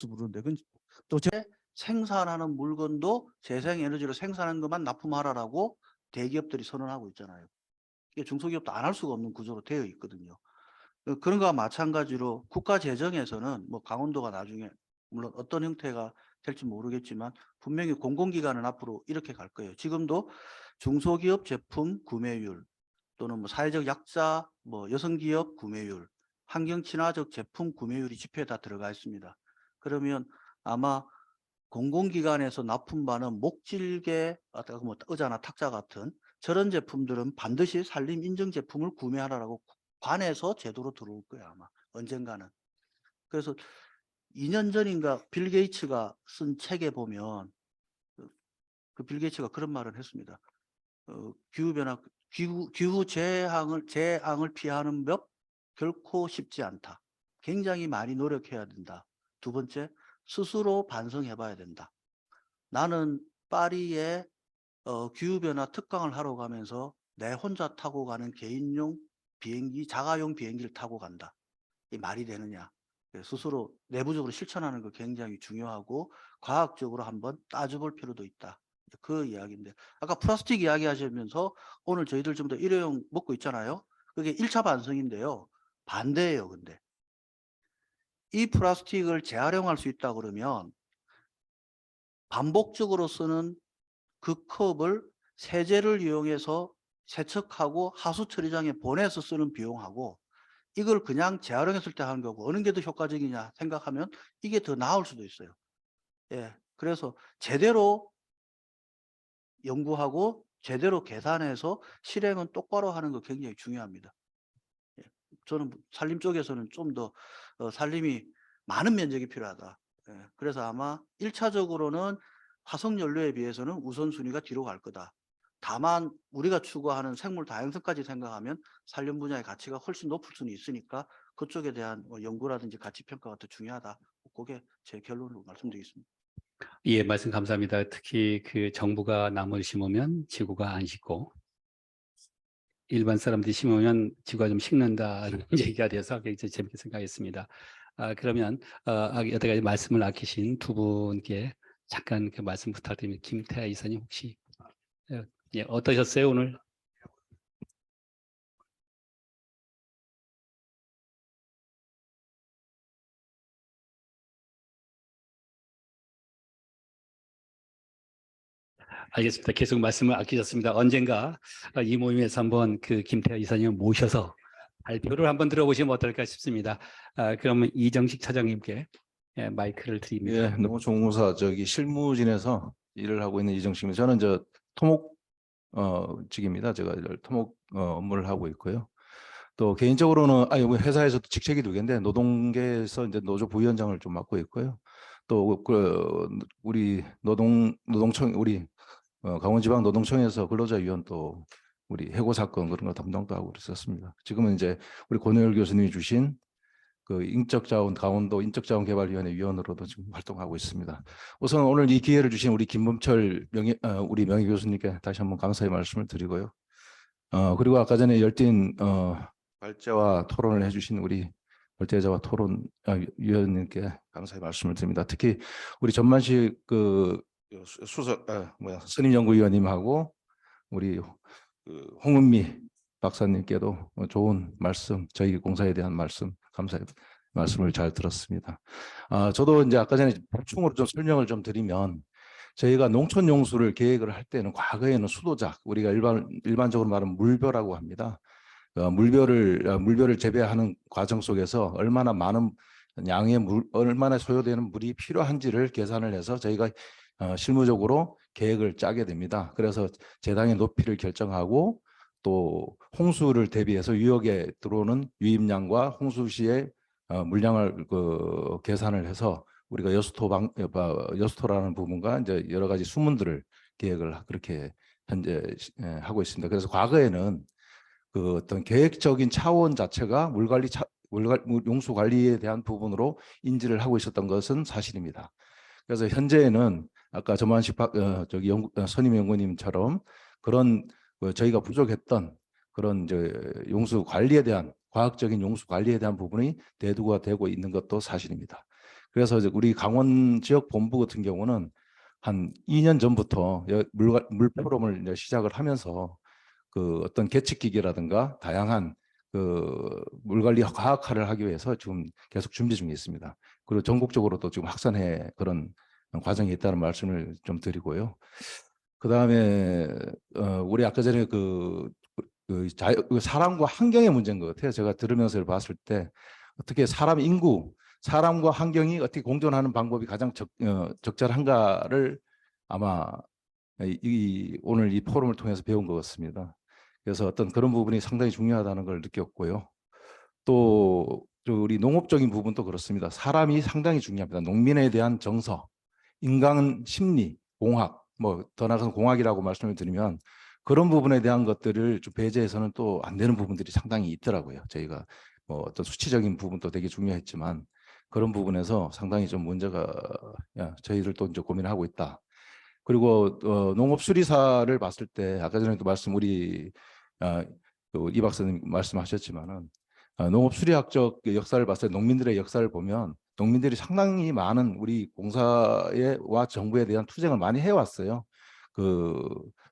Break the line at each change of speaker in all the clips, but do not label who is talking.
할지 모르는데 그건 또 생산하는 물건도 재생에너지로 생산한 것만 납품하라라고 대기업들이 선언하고 있잖아요. 이게 중소기업도 안 할 수가 없는 구조로 되어 있거든요. 그런 거와 마찬가지로 국가 재정에서는 뭐 강원도가 나중에 물론 어떤 형태가 될지 모르겠지만 분명히 공공기관은 앞으로 이렇게 갈 거예요. 지금도 중소기업 제품 구매율 또는 뭐 사회적 약자, 뭐 여성기업 구매율, 환경 친화적 제품 구매율이 지표에 다 들어가 있습니다. 그러면 아마 공공기관에서 납품받는 목질개, 아까 뭐 의자나 탁자 같은 저런 제품들은 반드시 산림 인증 제품을 구매하라고 관에서 제도로 들어올 거예요, 아마 언젠가는. 그래서 2년 전인가 빌 게이츠가 쓴 책에 보면 그 빌 게이츠가 그런 말을 했습니다. 기후변화, 기후 재앙을 피하는 법 결코 쉽지 않다. 굉장히 많이 노력해야 된다. 두 번째, 스스로 반성해 봐야 된다. 나는 파리에 기후변화 특강을 하러 가면서 내 혼자 타고 가는 개인용 비행기, 자가용 비행기를 타고 간다. 이 말이 되느냐. 스스로 내부적으로 실천하는 거 굉장히 중요하고 과학적으로 한번 따져볼 필요도 있다. 그 이야기인데 아까 플라스틱 이야기 하시면서 오늘 저희들 좀 더 일회용 먹고 있잖아요. 그게 1차 반성인데요. 반대예요. 근데 이 플라스틱을 재활용할 수 있다 그러면 반복적으로 쓰는 그 컵을 세제를 이용해서 세척하고 하수 처리장에 보내서 쓰는 비용하고 이걸 그냥 재활용했을 때 하는 거고 어느 게 더 효과적이냐 생각하면 이게 더 나을 수도 있어요. 예. 그래서 제대로 연구하고 제대로 계산해서 실행은 똑바로 하는 거 굉장히 중요합니다. 예. 저는 산림 쪽에서는 좀 더 산림이 많은 면적이 필요하다. 예. 그래서 아마 1차적으로는 화석연료에 비해서는 우선순위가 뒤로 갈 거다. 다만 우리가 추구하는 생물 다양성까지 생각하면 산림 분야의 가치가 훨씬 높을 수는 있으니까 그쪽에 대한 연구라든지 가치 평가가 더 중요하다. 그게 제 결론으로 말씀드리겠습니다.
예, 말씀 감사합니다. 특히 그 정부가 나무를 심으면 지구가 안 식고 일반 사람들이 심으면 지구가 좀 식는다 이런 얘기가 돼서 굉장히 재밌게 생각했습니다. 그러면 여태까지 말씀을 아끼신 두 분께 잠깐 그 말씀 부탁드립니다. 김태하 이사님 혹시 예, 어떠셨어요 오늘? 알겠습니다. 계속 말씀을 아끼셨습니다. 언젠가 이 모임에서 한번 그 김태하 이사님을 모셔서 발표를 한번 들어보시면 어떨까 싶습니다. 그러면 이정식 차장님께 예, 마이크를 드립니다.
예, 농어촌공사 실무진에서 일을 하고 있는 이정식입니다. 저는 토목 직입니다. 제가 토목 업무를 하고 있고요. 또 개인적으로는 회사에서도 직책이 두 개인데 노동계에서 이제 노조 부위원장을 좀 맡고 있고요. 또 우리 노동청 우리 강원지방 노동청에서 근로자위원 또 우리 해고 사건 그런 거 담당도 하고 그랬었습니다. 지금은 이제 우리 권효열 교수님이 주신 그 강원도 인적자원개발위원회 위원으로도 지금 활동하고 있습니다. 우선 오늘 이 기회를 주신 우리 김범철 우리 명예 교수님께 다시 한번 감사의 말씀을 드리고요. 그리고 아까 전에 열띤 발제와 토론을 해주신 우리 발제자와 토론 위원님께 감사의 말씀을 드립니다. 특히 우리 전만식 선임연구위원님하고 우리 홍은미 박사님께도 좋은 말씀, 저희 공사에 대한 말씀, 감사의 말씀을 잘 들었습니다. 저도 이제 아까 전에 보충으로 좀 설명을 좀 드리면 저희가 농촌 용수를 계획을 할 때는 과거에는 수도작, 우리가 일반적으로 말하면 물벼라고 합니다. 물벼를 재배하는 과정 속에서 얼마나 많은 양의 얼마나 소요되는 물이 필요한지를 계산을 해서 저희가 실무적으로 계획을 짜게 됩니다. 그래서 재당의 높이를 결정하고 또 홍수를 대비해서 유역에 들어오는 유입량과 홍수 시의 물량을 계산을 해서 우리가 여수토라는 부분과 이제 여러 가지 수문들을 계획을 그렇게 현재 하고 있습니다. 그래서 과거에는 그 어떤 계획적인 차원 자체가 용수 관리에 대한 부분으로 인지를 하고 있었던 것은 사실입니다. 그래서 현재는 아까 전만식 선임 연구님처럼 그런 저희가 부족했던 그런 용수 관리에 대한 과학적인 용수 관리에 대한 부분이 대두가 되고 있는 것도 사실입니다. 그래서 이제 우리 강원 지역 본부 같은 경우는 한 2년 전부터 물 포럼을 이제 시작을 하면서 그 어떤 계측기계라든가 다양한 그 물관리 과학화를 하기 위해서 지금 계속 준비 중에 있습니다. 그리고 전국적으로도 지금 확산해 그런 과정이 있다는 말씀을 좀 드리고요. 그다음에 우리 아까 전에 그 사람과 환경의 문제인 것 같아요. 제가 들으면서 봤을 때 어떻게 사람과 환경이 어떻게 공존하는 방법이 가장 적절한가를 아마 오늘 이 포럼을 통해서 배운 것 같습니다. 그래서 어떤 그런 부분이 상당히 중요하다는 걸 느꼈고요. 또 우리 농업적인 부분도 그렇습니다. 사람이 상당히 중요합니다. 농민에 대한 정서, 인간 심리, 공학, 뭐 더 나아가서 공학이라고 말씀을 드리면 그런 부분에 대한 것들을 좀 배제해서는 또 안 되는 부분들이 상당히 있더라고요. 저희가 뭐 어떤 수치적인 부분도 되게 중요했지만 그런 부분에서 상당히 좀 문제가 저희들도 이제 고민하고 있다. 그리고 농업수리사를 봤을 때 아까 전에도 우리 이 박사님 말씀하셨지만은 농업수리학적 역사를 봤을 때 농민들의 역사를 보면 농민들이 상당히 많은 우리 공사와 정부에 대한 투쟁을 많이 해왔어요. 그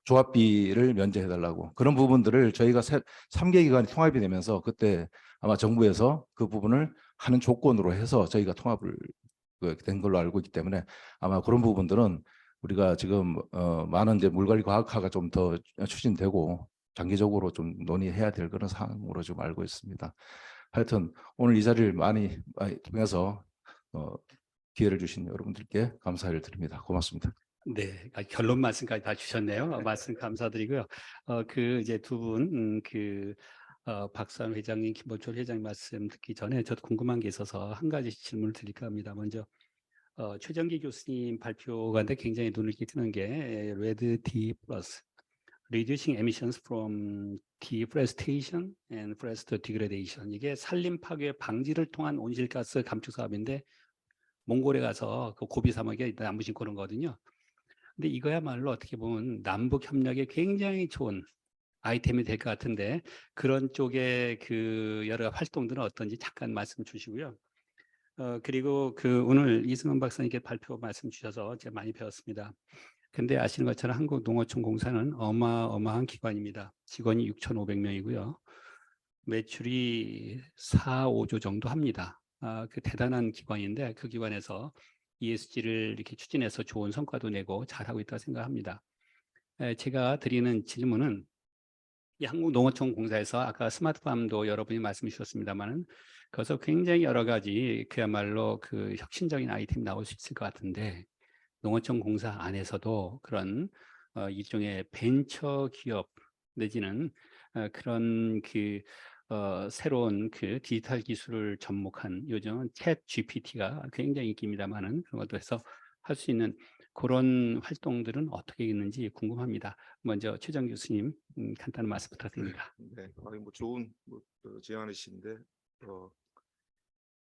조합비를 면제해달라고 그런 부분들을 저희가 3개 기관이 통합이 되면서 그때 아마 정부에서 그 부분을 하는 조건으로 해서 저희가 통합을 된 걸로 알고 있기 때문에 아마 그런 부분들은 우리가 지금 많은 이제 물관리 과학화가 좀 더 추진되고 장기적으로 좀 논의해야 될 그런 상황으로 지금 알고 있습니다. 하여튼 오늘 이 자리를 많이 통해서 기회를 주신 여러분들께 감사를 드립니다. 고맙습니다.
네, 결론 말씀까지 다 주셨네요. 말씀 감사드리고요. 그 이제 두 분, 박수환 회장님, 김보철 회장님 말씀 듣기 전에 저도 궁금한 게 있어서 한 가지 질문을 드릴까 합니다. 먼저 최정기 교수님 발표가인데 굉장히 눈을 끼치는 게 레드 D 플러스 Reducing Emissions from Deforestation and Forest Degradation. 이게 산림 파괴 방지를 통한 온실가스 감축 사업인데 몽골에 가서 그 고비 사막에 나무 심고 그런 거거든요. 근데 이거야말로 어떻게 보면 남북 협력에 굉장히 좋은 아이템이 될 것 같은데 그런 쪽의 그 여러 활동들은 어떤지 잠깐 말씀 주시고요. 그리고 오늘 이승원 박사님께 발표 말씀 주셔서 제가 많이 배웠습니다. 근데 아시는 것처럼 한국농어촌공사는 어마어마한 기관입니다. 직원이 6,500명이고요. 매출이 4, 5조 정도 합니다. 그 대단한 기관인데 그 기관에서 ESG를 이렇게 추진해서 좋은 성과도 내고 잘하고 있다고 생각합니다. 제가 드리는 질문은 이 한국농어촌공사에서 아까 스마트팜도 여러분이 말씀 주셨습니다만은 거기서 굉장히 여러 가지 그야말로 그 혁신적인 아이템이 나올 수 있을 것 같은데 농어촌공사 안에서도 그런 일종의 벤처 기업 내지는 그런 새로운 그 디지털 기술을 접목한 요즘은 챗 GPT가 굉장히 인기입니다만은 그런 것도 해서 할 수 있는 그런 활동들은 어떻게 있는지 궁금합니다. 먼저 최정 교수님 간단한 말씀 부탁드립니다.
네, 뭐 좋은 제안이신데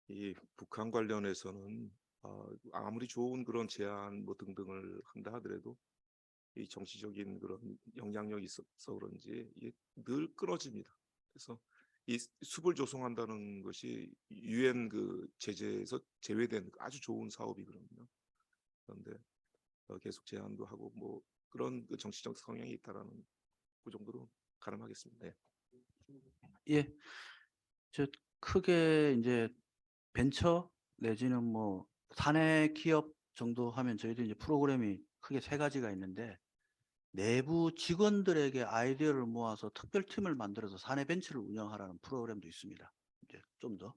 이 북한 관련해서는 아무리 좋은 그런 제안 뭐 등등을 한다 하더라도 이 정치적인 그런 영향력이 있어서 그런지 이게 늘 끊어집니다. 그래서 이 숲을 조성한다는 것이 유엔 그 제재에서 제외된 아주 좋은 사업이거든요. 그런데 계속 제안도 하고 뭐 그런 그 정치적 성향이 있다라는 그 정도로 가늠하겠습니다. 네.
예, 저 크게 이제 벤처 내지는 뭐 사내 기업 정도 하면 저희도 이제 프로그램이 크게 3가지가 있는데 내부 직원들에게 아이디어를 모아서 특별팀을 만들어서 사내 벤처를 운영하라는 프로그램도 있습니다. 이제 좀 더.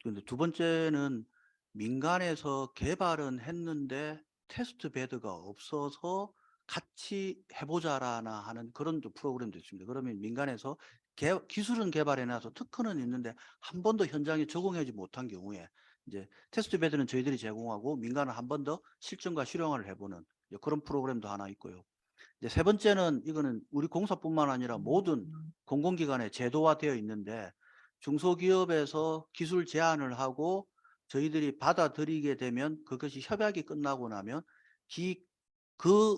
근데 두 번째는 민간에서 개발은 했는데 테스트 베드가 없어서 같이 해보자라나 하는 그런 프로그램도 있습니다. 그러면 민간에서 기술은 개발해놔서 특허는 있는데 한 번도 현장에 적용하지 못한 경우에 이제 테스트 베드는 저희들이 제공하고 민간은 한 번 더 실증과 실용화를 해보는 그런 프로그램도 하나 있고요. 이제 세 번째는 이거는 우리 공사뿐만 아니라 모든 공공기관에 제도화되어 있는데 중소기업에서 기술 제안을 하고 저희들이 받아들이게 되면 그것이 협약이 끝나고 나면 그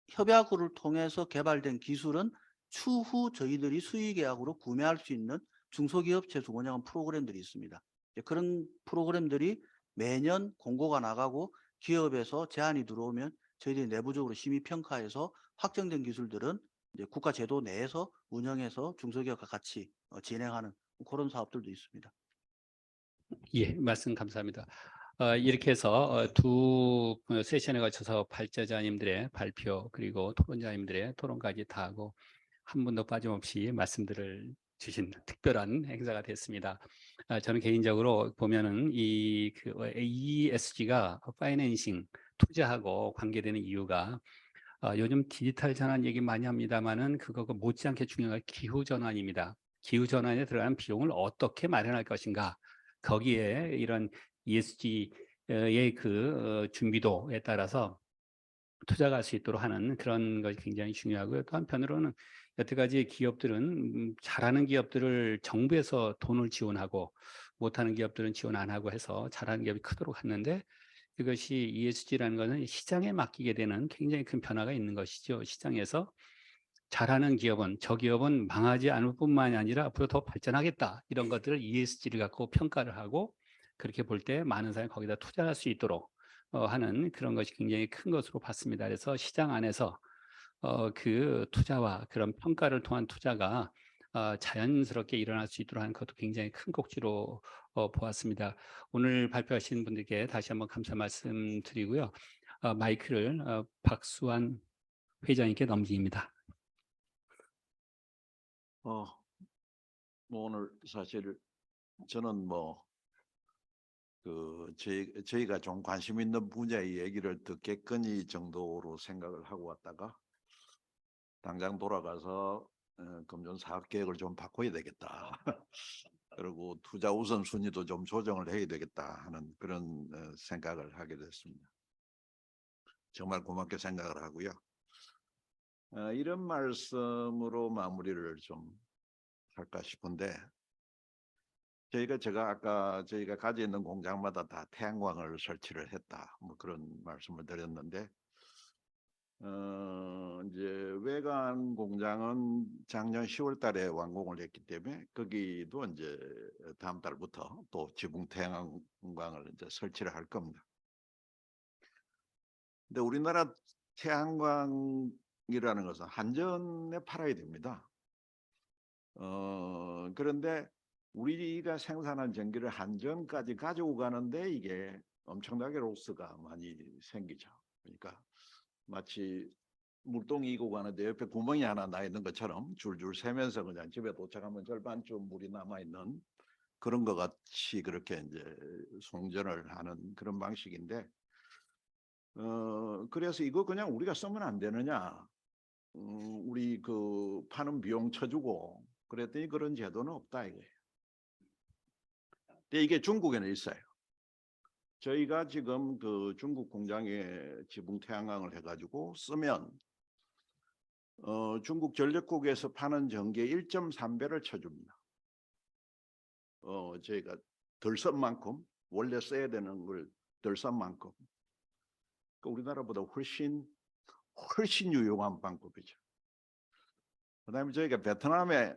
협약을 통해서 개발된 기술은 추후 저희들이 수의계약으로 구매할 수 있는 중소기업 제조 운영 프로그램들이 있습니다. 그런 프로그램들이 매년 공고가 나가고 기업에서 제안이 들어오면 저희들이 내부적으로 심의 평가해서 확정된 기술들은 이제 국가 제도 내에서 운영해서 중소기업과 같이 진행하는 그런 사업들도 있습니다.
예, 말씀 감사합니다. 이렇게 해서 두 세션에 거쳐서 발제자님들의 발표 그리고 토론자님들의 토론까지 다 하고 한 분도 빠짐없이 말씀들을 주신 특별한 행사가 됐습니다. 저는 개인적으로 보면은 그 ESG가 파이낸싱 투자하고 관계되는 이유가 요즘 디지털 전환 얘기 많이 합니다만은 그거 못지않게 중요한 기후 전환입니다. 기후 전환에 들어가는 비용을 어떻게 마련할 것인가? 거기에 이런 ESG의 준비도에 따라서 투자가 할 수 있도록 하는 그런 것이 굉장히 중요하고요. 또 한편으로는 여태까지 기업들은 잘하는 기업들을 정부에서 돈을 지원하고 못하는 기업들은 지원 안 하고 해서 잘하는 기업이 크도록 했는데 이것이 ESG라는 것은 시장에 맡기게 되는 굉장히 큰 변화가 있는 것이죠. 시장에서 잘하는 기업은 저 기업은 망하지 않을 뿐만이 아니라 앞으로 더 발전하겠다. 이런 것들을 ESG를 갖고 평가를 하고 그렇게 볼 때 많은 사람이 거기다 투자할 수 있도록 하는 그런 것이 굉장히 큰 것으로 봤습니다. 그래서 시장 안에서 그 투자와 그런 평가를 통한 투자가 자연스럽게 일어날 수 있도록 하는 것도 굉장히 큰 꼭지로 보았습니다. 오늘 발표하신 분들께 다시 한번 감사 말씀드리고요. 마이크를 박수환 회장님께 넘깁니다.
뭐 오늘 사실 저는 저희가 좀 관심 있는 분야의 얘기를 듣겠거니 정도로 생각을 하고 왔다가 당장 돌아가서 금전 사업 계획을 좀 바꿔야 되겠다. 그리고 투자 우선순위도 좀 조정을 해야 되겠다 하는 그런 생각을 하게 됐습니다. 정말 고맙게 생각을 하고요. 이런 말씀으로 마무리를 좀 할까 싶은데 제가 아까 저희가 가지고 있는 공장마다 다 태양광을 설치를 했다 뭐 그런 말씀을 드렸는데 이제 외관 공장은 작년 10월 달에 완공을 했기 때문에 거기도 이제 다음 달부터 또 지붕 태양광을 이제 설치를 할 겁니다. 근데 우리나라 태양광이라는 것은 한전에 팔아야 됩니다. 그런데 우리가 생산한 전기를 한전까지 가지고 가는데 이게 엄청나게 로스가 많이 생기죠. 그러니까 마치 물동이 이고 가는데 옆에 구멍이 하나 나 있는 것처럼 줄줄 새면서 그냥 집에 도착하면 절반쯤 물이 남아 있는 그런 것 같이 그렇게 이제 송전을 하는 그런 방식인데 그래서 이거 그냥 우리가 쓰면 안 되느냐? 우리 그 파는 비용 쳐주고 그랬더니 그런 제도는 없다 이거예요. 근데 이게 중국에는 있어요. 저희가 지금 그 중국 공장에 지붕 태양광을 해가지고 쓰면 중국 전력국에서 파는 전기의 1.3배를 쳐줍니다. 저희가 덜 쓴 만큼 원래 써야 되는 걸 덜 쓴 만큼 그러니까 우리나라보다 훨씬 유용한 방법이죠. 그다음에 저희가 베트남에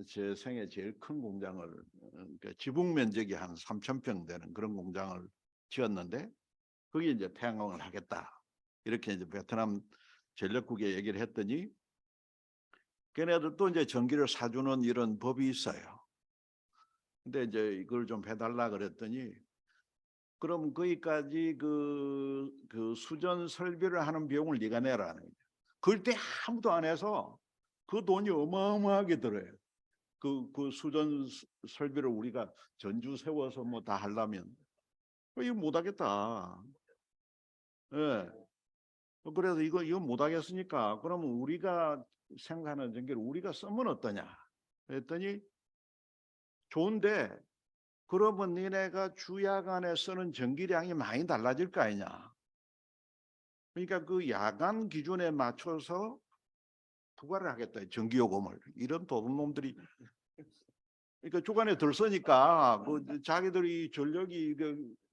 제 생애 제일 큰 공장을 그러니까 지붕 면적이 한 3,000평 되는 그런 공장을 지었는데 거기 이제 태양광을 하겠다 이렇게 이제 베트남 전력국에 얘기를 했더니 걔네들도 이제 전기를 사주는 이런 법이 있어요. 근데 이제 이걸 좀 해달라 그랬더니 그럼 거기까지 그 수전 설비를 하는 비용을 네가 내라는 거예요. 그때 아무도 안 해서 그 돈이 어마어마하게 들어요. 그 수전 설비를 우리가 전주 세워서 뭐 다 하려면 이거 못하겠다. 예. 그래서 이거 못하겠으니까 그러면 우리가 생산하는 전기를 우리가 쓰면 어떠냐 했더니 좋은데 그러면 니네가 주야간에 쓰는 전기량이 많이 달라질 거 아니냐. 그러니까 그 야간 기준에 맞춰서 부과를 하겠다. 전기요금을. 이런 도둑놈들이 그러니까 주간에 덜 쓰니까 그 자기들이 전력이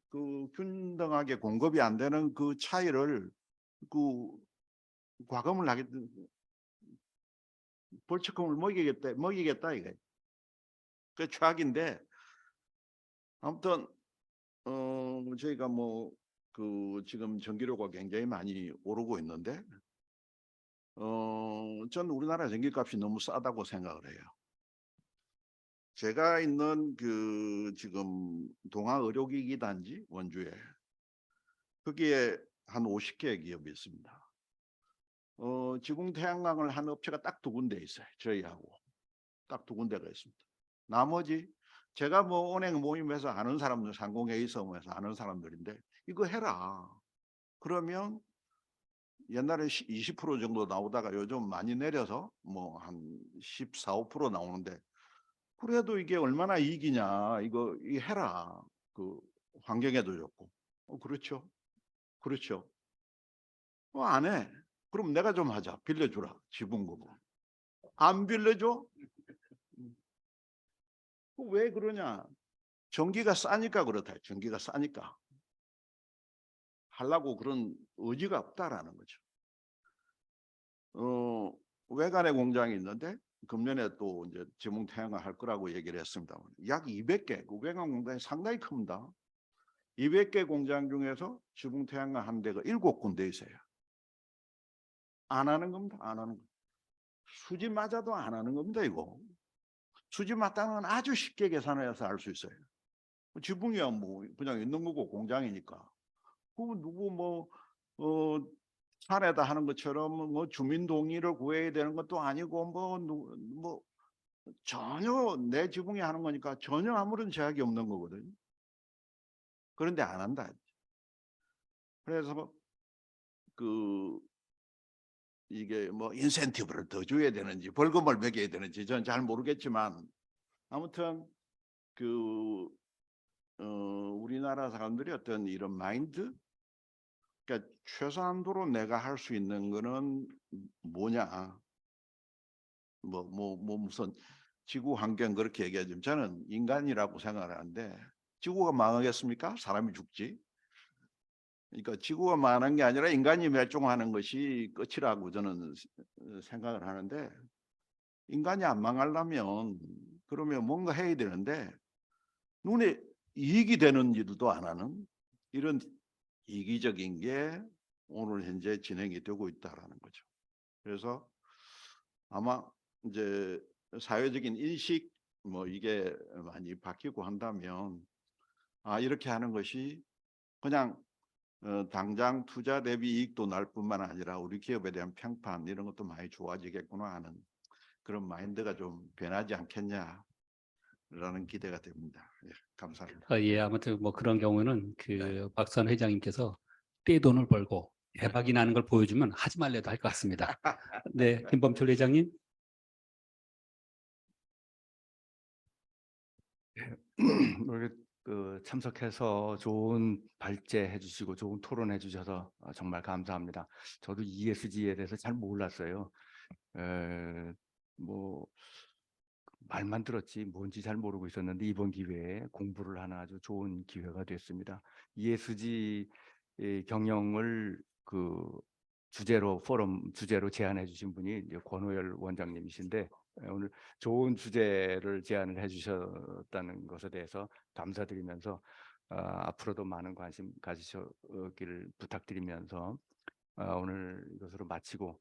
그 균등하게 공급이 안 되는 그 차이를 그 과금을 하겠다. 벌칙금을 먹이겠다 이게. 그 최악인데 아무튼 저희가 뭐 지금 전기료가 굉장히 많이 오르고 있는데 저는 우리나라 전기값이 너무 싸다고 생각을 해요. 제가 있는 지금 동아의료기기 단지 원주에 거기에 한 50개 기업이 있습니다. 지붕 태양광을 한 업체가 딱 2군데 있어요. 저희하고 딱 2군데가 있습니다. 나머지 제가 뭐 은행 모임에서 아는 사람들, 상공회의소에서 아는 사람들인데 이거 해라. 그러면 옛날에 20% 정도 나오다가 요즘 많이 내려서 뭐 한 14, 15% 나오는데 그래도 이게 얼마나 이익이냐. 이거 해라. 환경에도 좋고. 그렇죠. 그렇죠. 안 해. 그럼 내가 좀 하자. 빌려주라. 지분금을. 안 빌려줘? 왜 그러냐? 전기가 싸니까 그렇다. 전기가 싸니까. 하려고 그런 의지가 없다라는 거죠. 외관에 공장이 있는데 금년에 또 이제 지붕 태양광 할 거라고 얘기를 했습니다. 약 200개, 외관 공장이 상당히 큽니다. 200개 공장 중에서 지붕 태양광 한 데가 7군데 있어요. 안 하는 겁니다. 안 하는 거. 수지 맞아도 안 하는 겁니다. 이거. 수지 맞다는 건 아주 쉽게 계산해서 알 수 있어요. 지붕이야 뭐 그냥 있는 거고 공장이니까. 그 누구 산에다 하는 것처럼 뭐 주민 동의를 구해야 되는 것도 아니고 뭐 전혀 내 지붕이 하는 거니까 전혀 아무런 제약이 없는 거거든요. 그런데 안 한다. 그래서 이게 뭐 인센티브를 더 줘야 되는지 벌금을 매겨야 되는지 저는 잘 모르겠지만 아무튼 우리나라 사람들이 어떤 이런 마인드, 그러니까 최소한도로 내가 할 수 있는 거는 뭐냐, 무슨 지구 환경 그렇게 얘기하지만 저는 인간이라고 생각을 하는데 지구가 망하겠습니까? 사람이 죽지. 그러니까 지구가 망하는 게 아니라 인간이 멸종하는 것이 끝이라고 저는 생각을 하는데 인간이 안 망하려면 그러면 뭔가 해야 되는데 눈에 이익이 되는 일도 안 하는 이런 이기적인 게 오늘 현재 진행이 되고 있다라는 거죠. 그래서 아마 이제 사회적인 인식 뭐 이게 많이 바뀌고 한다면 이렇게 하는 것이 그냥 당장 투자 대비 이익도 날 뿐만 아니라 우리 기업에 대한 평판 이런 것도 많이 좋아지겠구나 하는 그런 마인드가 좀 변하지 않겠냐라는 기대가 됩니다. 예, 감사합니다.
예, 아무튼 뭐 그런 경우는
네.
박수환 회장님께서 떼돈을 벌고 대박이 나는 걸 보여주면 하지 말래도 할 것 같습니다. 네, 김범철 회장님.
우리 참석해서 좋은 발제해 주시고 좋은 토론해 주셔서 정말 감사합니다. 저도 ESG에 대해서 잘 몰랐어요. 뭐 말만 들었지 뭔지 잘 모르고 있었는데 이번 기회에 공부를 하는 아주 좋은 기회가 됐습니다. ESG 경영을 포럼 주제로 제안해 주신 분이 이제 권호열 원장님이신데 오늘 좋은 주제를 제안을 해 주셨다는 것에 대해서 감사드리면서 앞으로도 많은 관심 가지시기를 부탁드리면서 오늘 이것으로 마치고